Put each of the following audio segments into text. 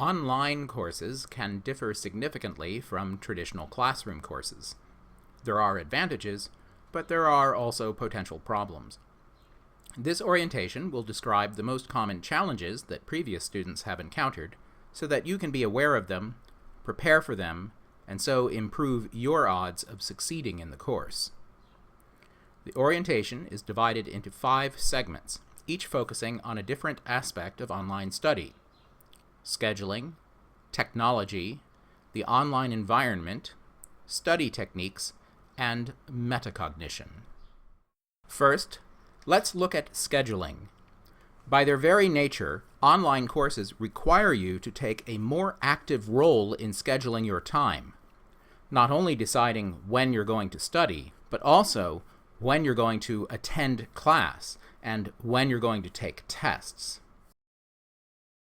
Online courses can differ significantly from traditional classroom courses. There are advantages, but there are also potential problems. This orientation will describe the most common challenges that previous students have encountered so that you can be aware of them, prepare for them, and so improve your odds of succeeding in the course. The orientation is divided into 5 segments, each focusing on a different aspect of online study: scheduling, technology, the online environment, study techniques, and metacognition. First, let's look at scheduling. By their very nature, online courses require you to take a more active role in scheduling your time, not only deciding when you're going to study, but also when you're going to attend class and when you're going to take tests.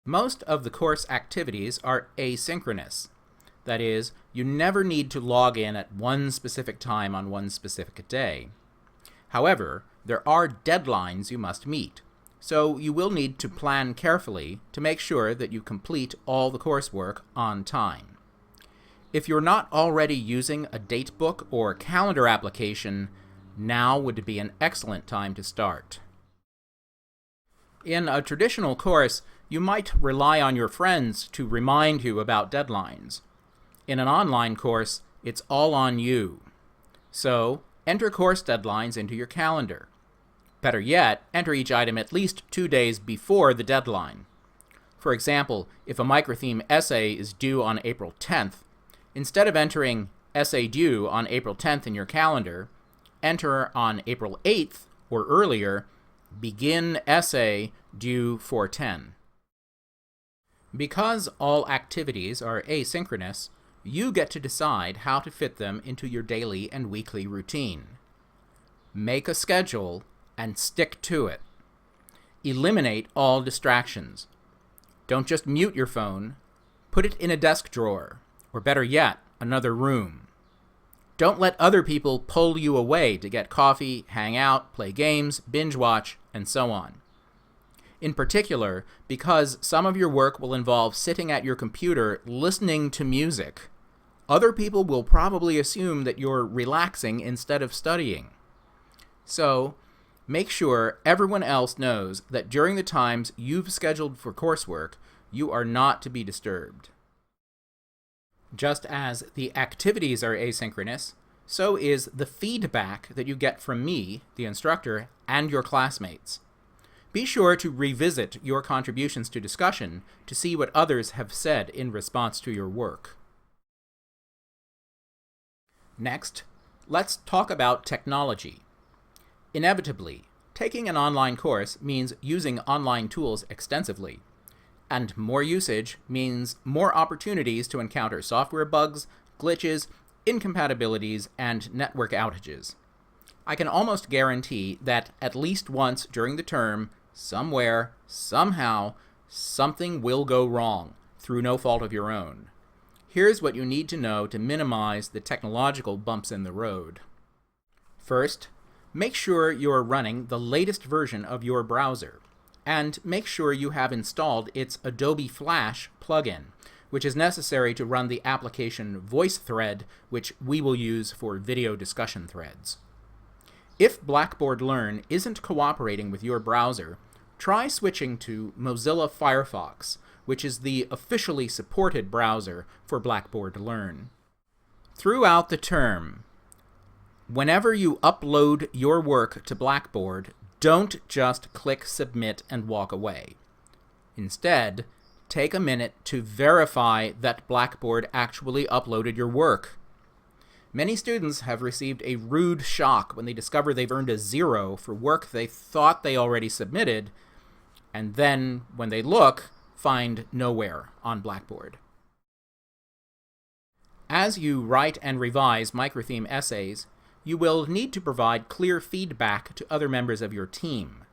Most of the course activities are asynchronous. That is, you never need to log in at one specific time on one specific day. However, there are deadlines you must meet, so you will need to plan carefully to make sure that you complete all the coursework on time. If you're not already using a datebook or calendar application, now would be an excellent time to start. In a traditional course, you might rely on your friends to remind you about deadlines. In an online course, it's all on you. So, enter course deadlines into your calendar. Better yet, enter each item at least 2 days before the deadline. For example, if a microtheme essay is due on April 10th, instead of entering essay due on April 10th in your calendar, enter on April 8th or earlier, begin essay due 4/10. Because all activities are asynchronous, you get to decide how to fit them into your daily and weekly routine. Make a schedule and stick to it. Eliminate all distractions. Don't just mute your phone. Put it in a desk drawer, or better yet, another room. Don't let other people pull you away to get coffee, hang out, play games, binge watch, and so on. In particular, because some of your work will involve sitting at your computer listening to music, other people will probably assume that you're relaxing instead of studying. So, make sure everyone else knows that during the times you've scheduled for coursework, you are not to be disturbed. Just as the activities are asynchronous, so is the feedback that you get from me, the instructor, and your classmates. Be sure to revisit your contributions to discussion to see what others have said in response to your work. Next, let's talk about technology. Inevitably, taking an online course means using online tools extensively, and more usage means more opportunities to encounter software bugs, glitches, incompatibilities, and network outages. I can almost guarantee that at least once during the term, somewhere, somehow, something will go wrong through no fault of your own. Here's what you need to know to minimize the technological bumps in the road. First, make sure you're running the latest version of your browser, and make sure you have installed its Adobe Flash plugin, which is necessary to run the application VoiceThread, which we will use for video discussion threads. If Blackboard Learn isn't cooperating with your browser, try switching to Mozilla Firefox, which is the officially supported browser for Blackboard Learn. Throughout the term, whenever you upload your work to Blackboard, don't just click Submit and walk away. Instead, take a minute to verify that Blackboard actually uploaded your work. Many students have received a rude shock when they discover they've earned a 0 for work they thought they already submitted, and then, when they look, find nowhere on Blackboard. As you write and revise microtheme essays, you will need to provide clear feedback to other members of your team.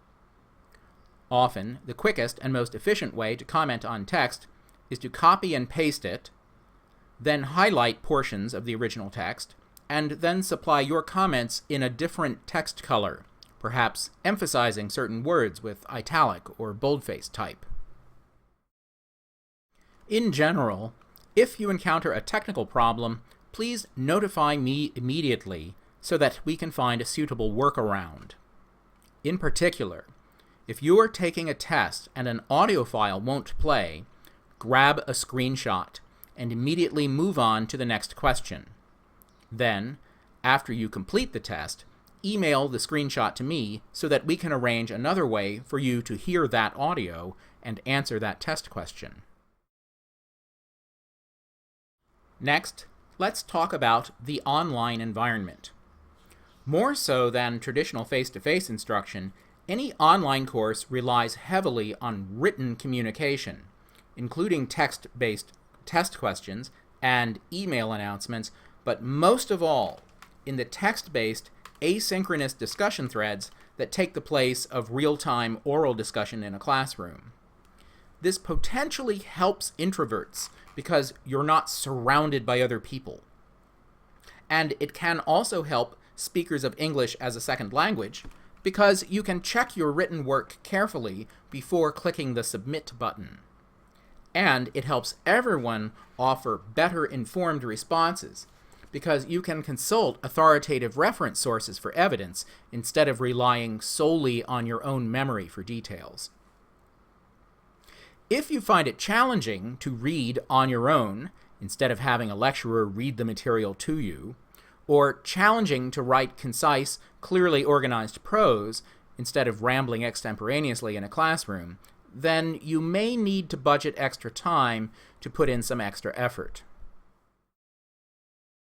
Often, the quickest and most efficient way to comment on text is to copy and paste it, then highlight portions of the original text, and then supply your comments in a different text color, perhaps emphasizing certain words with italic or boldface type. In general, if you encounter a technical problem, please notify me immediately so that we can find a suitable workaround. In particular, if you are taking a test and an audio file won't play, grab a screenshot and immediately move on to the next question. Then, after you complete the test, email the screenshot to me so that we can arrange another way for you to hear that audio and answer that test question. Next, let's talk about the online environment. More so than traditional face-to-face instruction, any online course relies heavily on written communication, including text-based test questions and email announcements, but most of all, in the text-based asynchronous discussion threads that take the place of real-time oral discussion in a classroom. This potentially helps introverts because you're not surrounded by other people. And it can also help speakers of English as a second language because you can check your written work carefully before clicking the submit button. And it helps everyone offer better informed responses because you can consult authoritative reference sources for evidence instead of relying solely on your own memory for details. If you find it challenging to read on your own instead of having a lecturer read the material to you, or challenging to write concise, clearly organized prose instead of rambling extemporaneously in a classroom, then you may need to budget extra time to put in some extra effort.